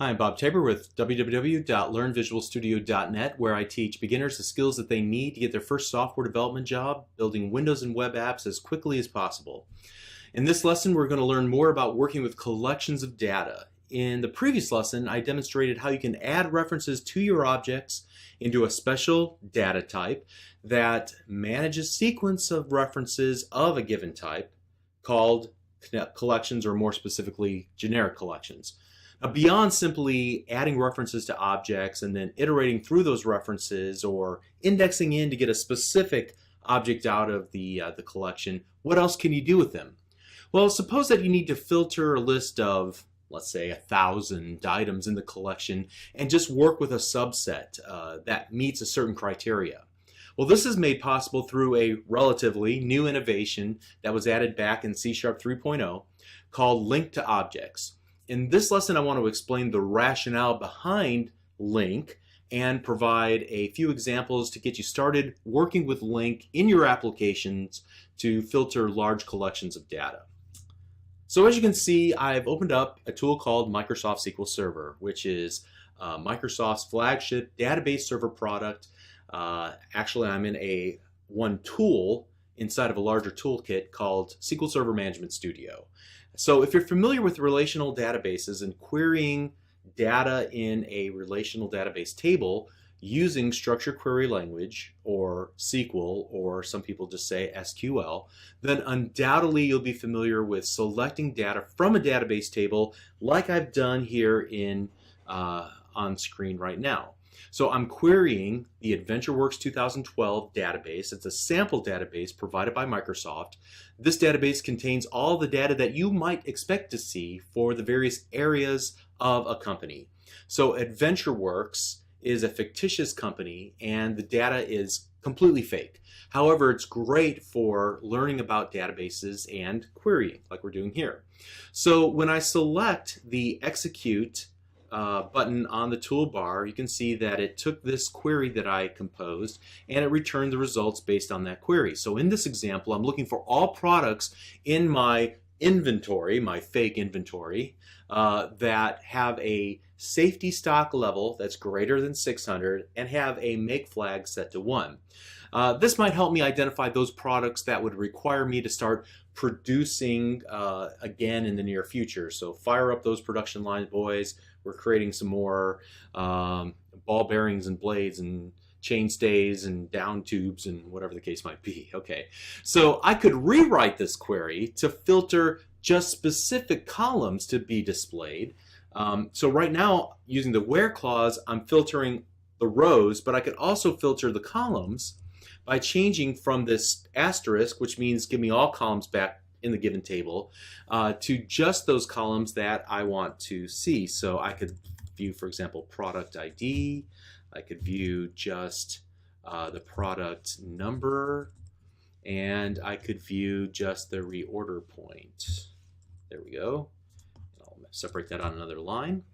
Hi, I'm Bob Tabor with www.learnvisualstudio.net, where I teach beginners the skills that they need to get their first software development job building Windows and web apps as quickly as possible. In this lesson, we're going to learn more about working with collections of data. In the previous lesson, I demonstrated how you can add references to your objects into a special data type that manages sequence of references of a given type called collections, or more specifically, generic collections. Now, beyond simply adding references to objects and then iterating through those references or indexing in to get a specific object out of the collection, what else can you do with them? Well, suppose that you need to filter a list of, let's say, 1,000 items in the collection and just work with a subset that meets a certain criteria. Well, this is made possible through a relatively new innovation that was added back in C# 3.0 called LINQ to objects. In this lesson, I want to explain the rationale behind LINQ and provide a few examples to get you started working with LINQ in your applications to filter large collections of data. So as you can see, I've opened up a tool called Microsoft SQL Server, which is Microsoft's flagship database server product. Actually, I'm in one tool inside of a larger toolkit called SQL Server Management Studio. So if you're familiar with relational databases and querying data in a relational database table using structured query language or SQL, or some people just say SQL, then undoubtedly you'll be familiar with selecting data from a database table like I've done here on screen right now. So I'm querying the AdventureWorks 2012 database. It's a sample database provided by Microsoft. This database contains all the data that you might expect to see for the various areas of a company. So AdventureWorks is a fictitious company and the data is completely fake. However, it's great for learning about databases and querying like we're doing here. So when I select the Execute button on the toolbar, you can see that it took this query that I composed and it returned the results based on that query. So in this example, I'm looking for all products in my inventory, my fake inventory, that have a safety stock level that's greater than 600 and have a make flag set to 1. This might help me identify those products that would require me to start producing again in the near future. So fire up those production lines, boys. We're creating some more ball bearings and blades and chain stays and down tubes and whatever the case might be. Okay, so I could rewrite this query to filter just specific columns to be displayed. So right now, using the where clause, I'm filtering the rows, but I could also filter the columns by changing from this asterisk, which means give me all columns back in the given table, to just those columns that I want to see. So I could view, for example, product ID. I could view just the product number, and I could view just the reorder point. There we go. I'll separate that on another line.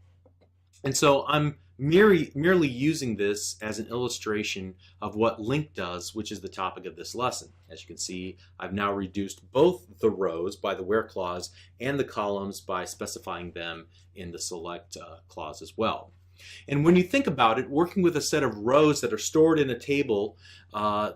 And so I'm merely using this as an illustration of what LINQ does, which is the topic of this lesson. As you can see, I've now reduced both the rows by the where clause and the columns by specifying them in the select clause as well. And when you think about it, working with a set of rows that are stored in a table,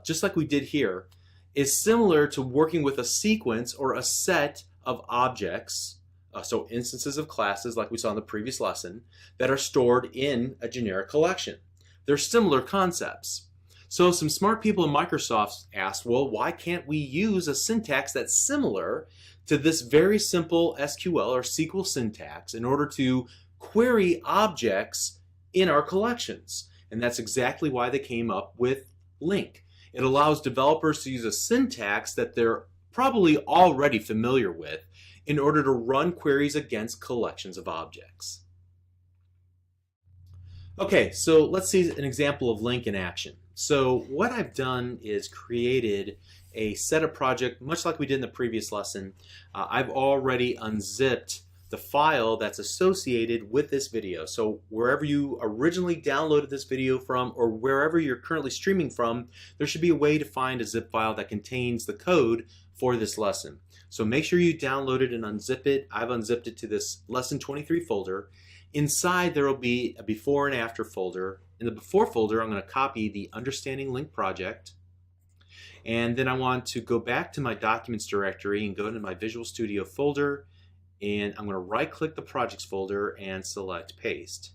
just like we did here, is similar to working with a sequence or a set of objects, so instances of classes like we saw in the previous lesson, that are stored in a generic collection. They're similar concepts. So some smart people in Microsoft asked, well, why can't we use a syntax that's similar to this very simple SQL or SQL syntax in order to query objects in our collections? And that's exactly why they came up with LINQ. It allows developers to use a syntax that they're probably already familiar with in order to run queries against collections of objects. Okay, so let's see an example of LINQ in action. So what I've done is created a setup project, much like we did in the previous lesson. I've already unzipped the file that's associated with this video. So wherever you originally downloaded this video from, or wherever you're currently streaming from, there should be a way to find a zip file that contains the code for this lesson. So make sure you download it and unzip it. I've unzipped it to this lesson 23 folder. Inside there will be a before and after folder. In the before folder, I'm going to copy the Understanding LINQ project. And then I want to go back to my documents directory and go into my Visual Studio folder, and I'm going to right click the projects folder and select paste.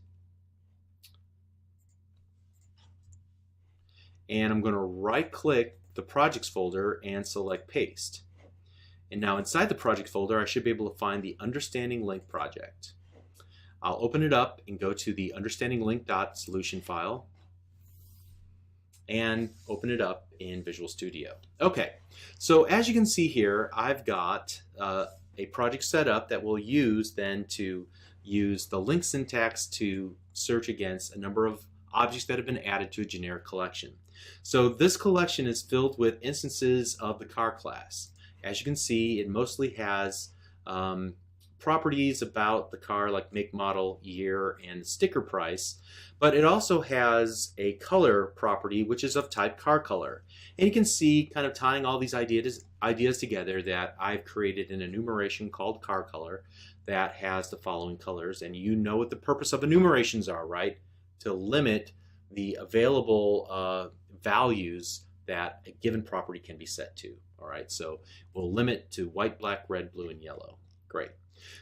And I'm going to right click the projects folder and select paste. And now inside the project folder I should be able to find the Understanding LINQ project. I'll open it up and go to the Understanding LINQ.solution file and open it up in Visual Studio. Okay, so as you can see here, I've got a project set up that we'll use then to use the LINQ syntax to search against a number of objects that have been added to a generic collection. So this collection is filled with instances of the car class. As you can see, it mostly has properties about the car like make, model, year, and sticker price, but it also has a color property which is of type car color. And you can see, kind of tying all these ideas together, that I've created an enumeration called car color that has the following colors. And you know what the purpose of enumerations are, right? To limit the available values that a given property can be set to. All right, so we'll limit to white, black, red, blue, and yellow. Great.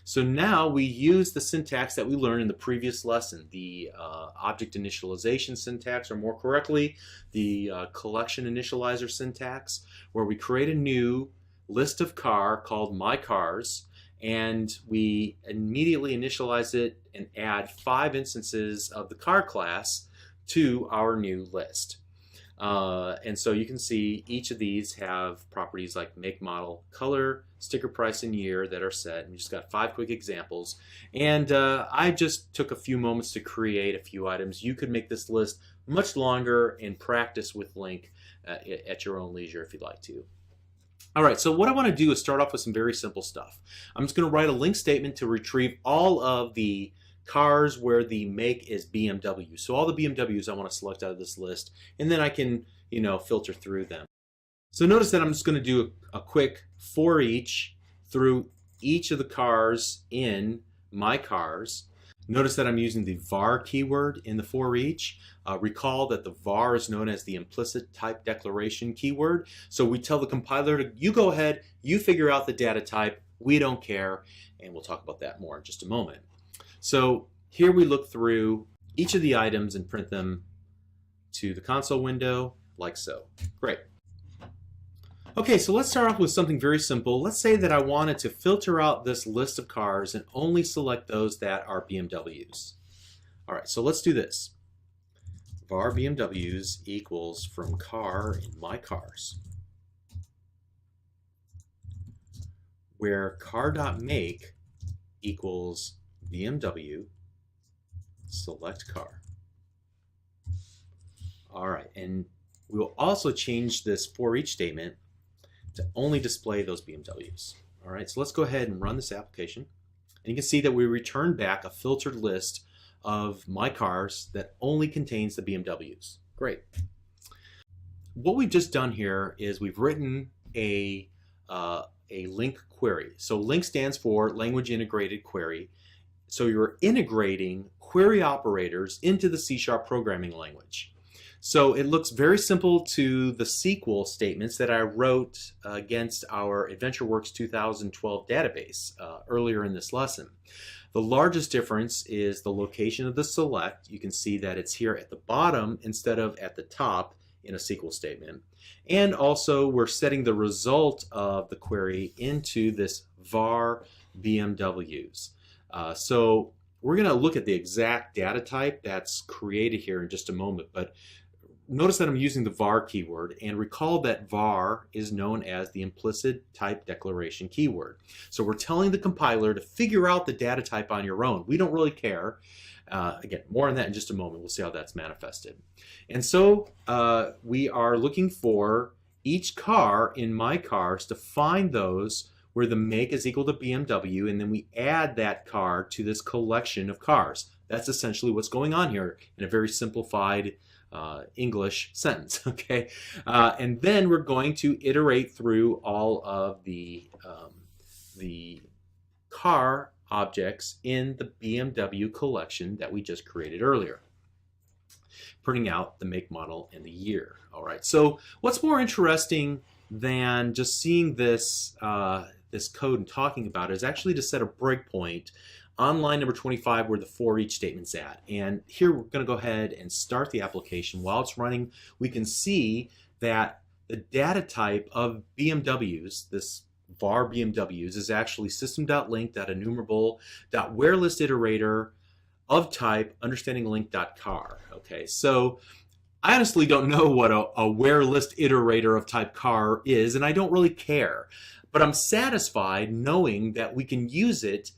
So now we use the syntax that we learned in the previous lesson, the object initialization syntax, or more correctly, the collection initializer syntax, where we create a new list of car called my cars, and we immediately initialize it and add 5 instances of the car class to our new list. And so you can see each of these have properties like make, model, color, sticker price, and year that are set. And we just got 5 quick examples. And I just took a few moments to create a few items. You could make this list much longer and practice with LINQ at your own leisure if you'd like to. All right, so what I want to do is start off with some very simple stuff. I'm just going to write a LINQ statement to retrieve all of the cars where the make is BMW. So all the BMWs I want to select out of this list, and then I can, filter through them. So notice that I'm just going to do a quick for each through each of the cars in my cars. Notice that I'm using the var keyword in the for each. Recall that the var is known as the implicit type declaration keyword. So we tell the compiler to, you go ahead, you figure out the data type, we don't care, and we'll talk about that more in just a moment. So here we look through each of the items and print them to the console window like so. Great. Okay, so let's start off with something very simple. Let's say that I wanted to filter out this list of cars and only select those that are BMWs. All right, so let's do this. Var BMWs equals from car in my cars, where car.make equals BMW select car. All right, and we will also change this for each statement to only display those BMWs. All right, so let's go ahead and run this application. And you can see that we return back a filtered list of my cars that only contains the BMWs. Great. What we've just done here is we've written a LINQ query. So LINQ stands for Language Integrated Query. So you're integrating query operators into the C# programming language. So it looks very simple to the SQL statements that I wrote against our AdventureWorks 2012 database earlier in this lesson. The largest difference is the location of the select. You can see that it's here at the bottom instead of at the top in a SQL statement. And also we're setting the result of the query into this var BMWs. So we're going to look at the exact data type that's created here in just a moment, but notice that I'm using the var keyword, and recall that var is known as the implicit type declaration keyword. So we're telling the compiler to figure out the data type on your own. We don't really care. Again, more on that in just a moment. We'll see how that's manifested. And so we are looking for each car in my cars to find those where the make is equal to BMW, and then we add that car to this collection of cars. That's essentially what's going on here in a very simplified English sentence, okay? And then we're going to iterate through all of the car objects in the BMW collection that we just created earlier, printing out the make, model, and the year. All right, so what's more interesting than just seeing this, this code and talking about it is actually to set a breakpoint on line number 25 where the for each statement's at. And here we're going to go ahead and start the application. While it's running, we can see that the data type of BMWs, this var BMWs, is actually system.link.enumerable.whereListIterator of type understanding_link.car. Okay, so I honestly don't know what a where list iterator of type car is, and I don't really care. But I'm satisfied knowing that we can use it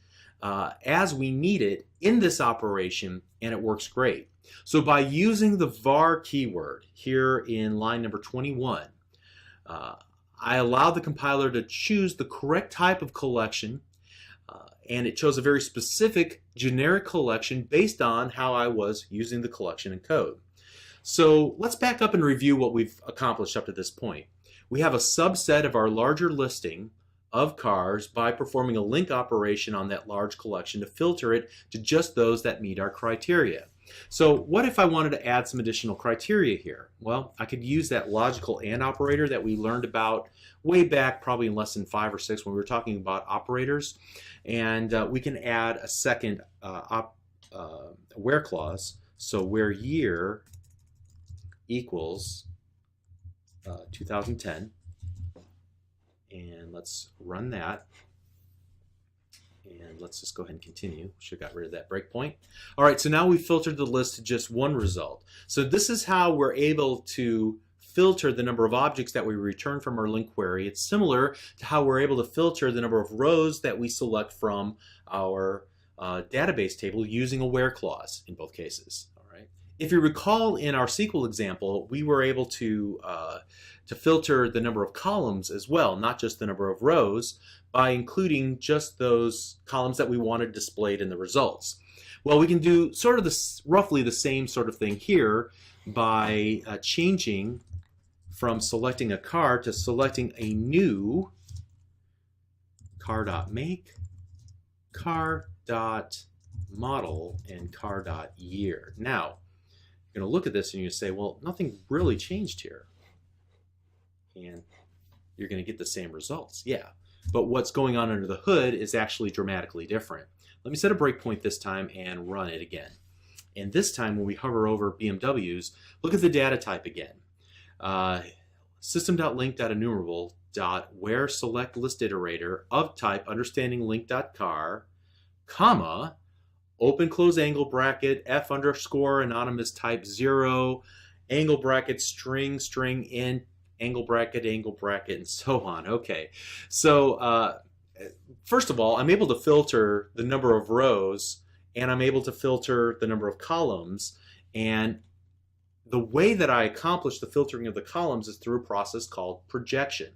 as we need it in this operation, and it works great. So by using the var keyword here in line number 21, I allowed the compiler to choose the correct type of collection, and it chose a very specific generic collection based on how I was using the collection and code. So let's back up and review what we've accomplished up to this point. We have a subset of our larger listing of cars by performing a link operation on that large collection to filter it to just those that meet our criteria. So what if I wanted to add some additional criteria here? Well, I could use that logical AND operator that we learned about way back, probably in lesson 5 or 6 when we were talking about operators. And we can add a second where clause. So where year equals 2010. And let's run that. And let's just go ahead and continue. Should have got rid of that breakpoint. All right, so now we filtered the list to just one result. So this is how we're able to filter the number of objects that we return from our LINQ query. It's similar to how we're able to filter the number of rows that we select from our database table using a where clause in both cases. All right. If you recall in our SQL example, we were able to filter the number of columns as well, not just the number of rows, by including just those columns that we wanted displayed in the results. Well, we can do sort of roughly the same sort of thing here by changing from selecting a car to selecting a new car.make, car.model, and car.year. Now, you're going to look at this and you say, well, nothing really changed here. And you're going to get the same results. Yeah. But what's going on under the hood is actually dramatically different. Let me set a breakpoint this time and run it again. And this time when we hover over BMWs, look at the data type again. System.link.enumerable.whereSelectListIterator of type understanding_link.car, comma, open close angle bracket, f underscore anonymous type 0, angle bracket, string, int, angle bracket, and so on. Okay, so first of all, I'm able to filter the number of rows, and I'm able to filter the number of columns, and the way that I accomplish the filtering of the columns is through a process called projection.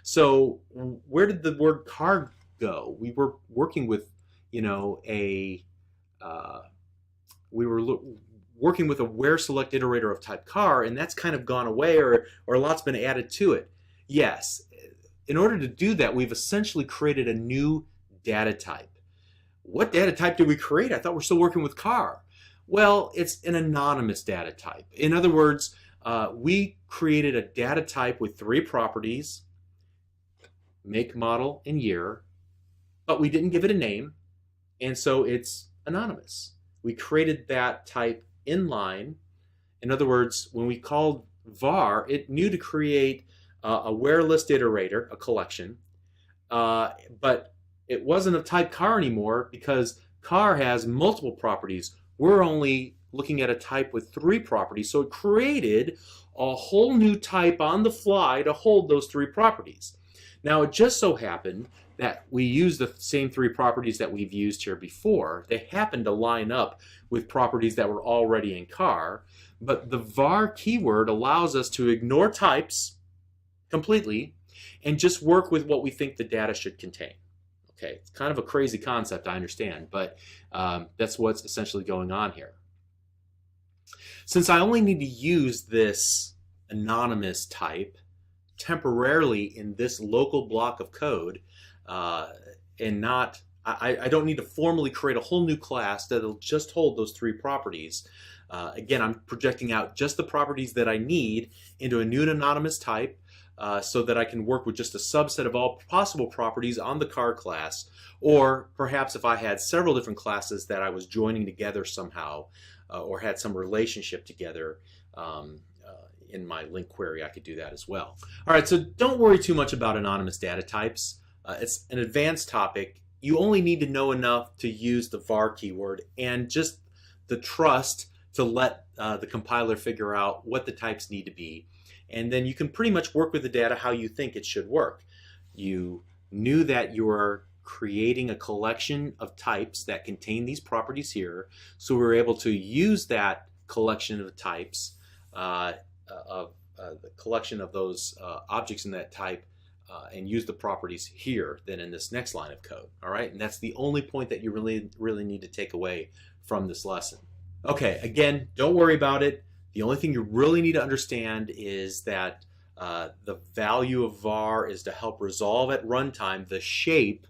So where did the word car go? We were working with, you know, working with a where select iterator of type car, and that's kind of gone away, or a lot's been added to it. Yes, in order to do that, we've essentially created a new data type. What data type did we create? I thought we're still working with car. Well, it's an anonymous data type. In other words, we created a data type with 3 properties, make, model, and year, but we didn't give it a name, and so it's anonymous. We created that type inline. In other words, when we called var, it knew to create a where list iterator, a collection, but it wasn't of type car anymore because car has multiple properties. We're only looking at a type with 3 properties, so it created a whole new type on the fly to hold those 3 properties. Now, it just so happened that we use the same 3 properties that we've used here before. They happen to line up with properties that were already in car, but the var keyword allows us to ignore types completely and just work with what we think the data should contain. Okay, it's kind of a crazy concept, I understand, but that's what's essentially going on here. Since I only need to use this anonymous type temporarily in this local block of code and not I don't need to formally create a whole new class that'll just hold those three properties. Again, I'm projecting out just the properties that I need into a new anonymous type so that I can work with just a subset of all possible properties on the car class. Or perhaps if I had several different classes that I was joining together somehow or had some relationship together in my LINQ query, I could do that as well. All right, so don't worry too much about anonymous data types. It's an advanced topic. You only need to know enough to use the var keyword and just the trust to let the compiler figure out what the types need to be. And then you can pretty much work with the data how you think it should work. You knew that you are creating a collection of types that contain these properties here. So we were able to use that collection of types, the collection of those objects in that type and use the properties here than in this next line of code. All right, and that's the only point that you really need to take away from this lesson. Okay, again, don't worry about it. The only thing you really need to understand is that the value of var is to help resolve at runtime the shape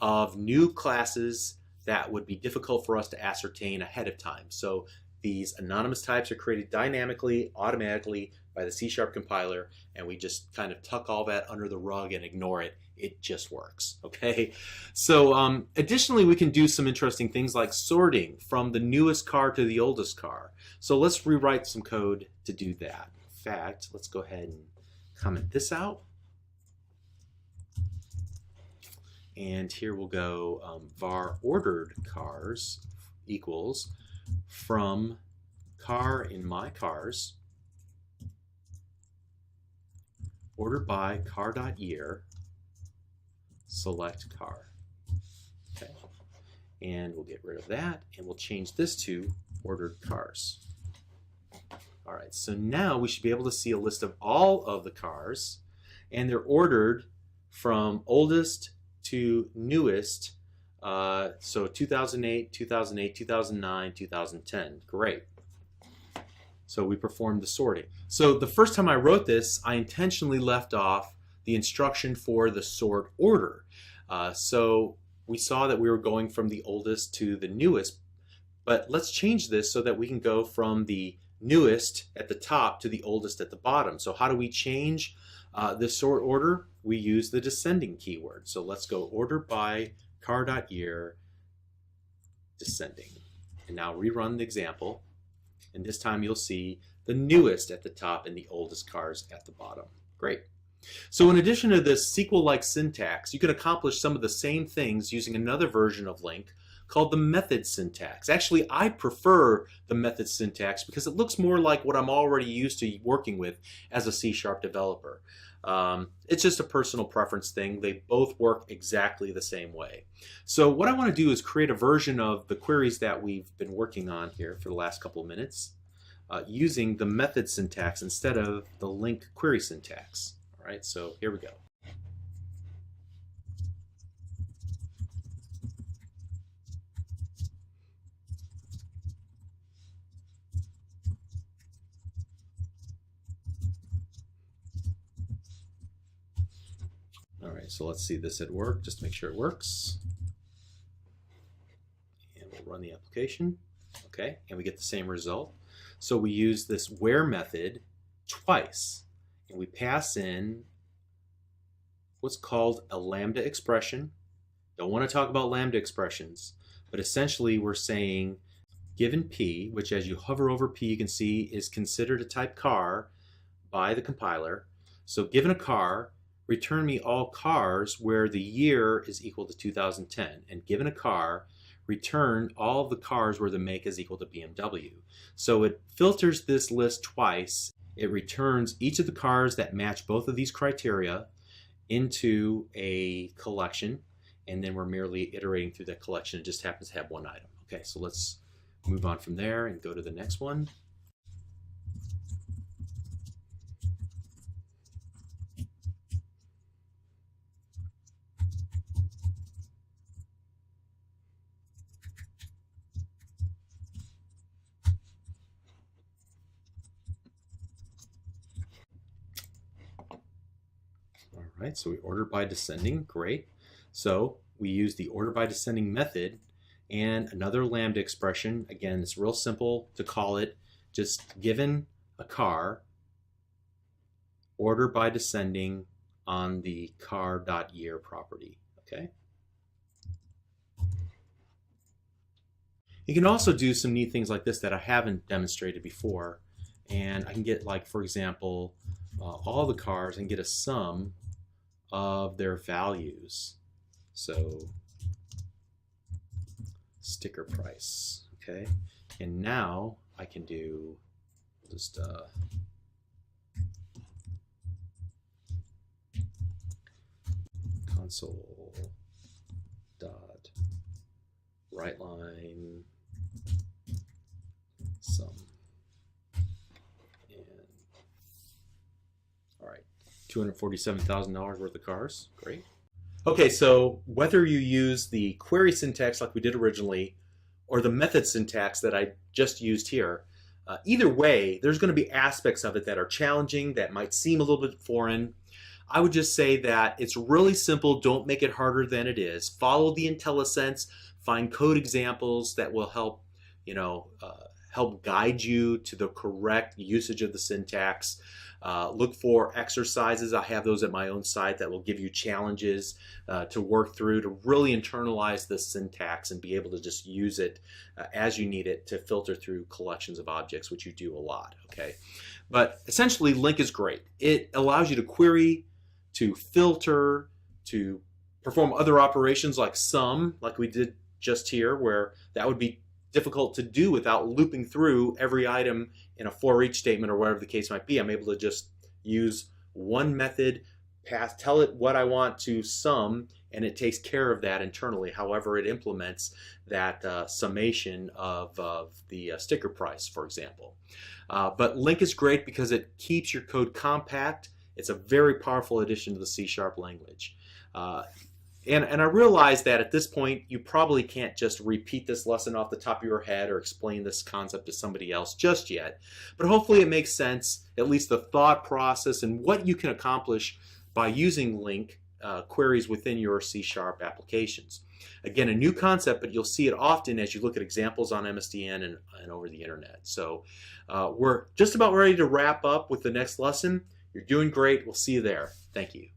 of new classes that would be difficult for us to ascertain ahead of time. So these anonymous types are created dynamically, automatically by the C# compiler, and we just kind of tuck all that under the rug and ignore it. It just works, okay? So additionally, we can do some interesting things like sorting from the newest car to the oldest car. So let's rewrite some code to do that. In fact, let's go ahead and comment this out. And here we'll go var ordered cars equals from car in my cars ordered by car.year select car. Okay. And we'll get rid of that and we'll change this to ordered cars. All right, so now we should be able to see a list of all of the cars and they're ordered from oldest to newest. So 2008, 2008, 2009, 2010. Great. So we performed the sorting. So the first time I wrote this, I intentionally left off the instruction for the sort order. So we saw that we were going from the oldest to the newest, but let's change this so that we can go from the newest at the top to the oldest at the bottom. So how do we change the sort order? We use the descending keyword. So let's go order by car.year descending. And now rerun the example. And this time you'll see the newest at the top and the oldest cars at the bottom. Great. So in addition to this SQL-like syntax, you can accomplish some of the same things using another version of LINQ called the method syntax. Actually, I prefer the method syntax because it looks more like what I'm already used to working with as a C# developer. It's just a personal preference thing. They both work exactly the same way. So what I want to do is create a version of the queries that we've been working on here for the last couple of minutes using the method syntax instead of the LINQ query syntax. All right, so here we go. All right, so let's see this at work, just to make sure it works. And we'll run the application. Okay, and we get the same result. So we use this where method twice, and we pass in what's called a lambda expression. Don't want to talk about lambda expressions, but essentially we're saying given P, which as you hover over P, you can see is considered a type car by the compiler. So given a car, return me all cars where the year is equal to 2010. And given a car, return all of the cars where the make is equal to BMW. So it filters this list twice. It returns each of the cars that match both of these criteria into a collection, and then we're merely iterating through that collection. It just happens to have one item. Okay, so let's move on from there and go to the next one. All right, so we order by descending, great. So we use the order by descending method and another lambda expression. Again, it's real simple to call it. Just given a car, order by descending on the car.year property. Okay. You can also do some neat things like this that I haven't demonstrated before. And I can get, like, for example, all the cars and get a sum of their values. So sticker price, okay? And now I can do just console dot write line sum. And all right, $247,000 worth of cars. Great. Okay, so whether you use the query syntax like we did originally or the method syntax that I just used here, either way, there's going to be aspects of it that are challenging, that might seem a little bit foreign. I would just say that it's really simple. Don't make it harder than it is. Follow the IntelliSense. Find code examples that will help, help guide you to the correct usage of the syntax. Look for exercises. I have those at my own site that will give you challenges to work through to really internalize the syntax and be able to just use it as you need it to filter through collections of objects, which you do a lot. Okay, but essentially LINQ is great. It allows you to query, to filter, to perform other operations like sum, like we did just here, where that would be difficult to do without looping through every item in a for each statement or whatever the case might be. I'm able to just use one method, tell it what I want to sum, and it takes care of that internally, however it implements that summation of the sticker price, for example. But LINQ is great because it keeps your code compact. It's a very powerful addition to the C# language. And I realize that at this point, you probably can't just repeat this lesson off the top of your head or explain this concept to somebody else just yet. But hopefully it makes sense, at least the thought process and what you can accomplish by using LINQ queries within your C# applications. Again, a new concept, but you'll see it often as you look at examples on MSDN and over the internet. So we're just about ready to wrap up with the next lesson. You're doing great. We'll see you there. Thank you.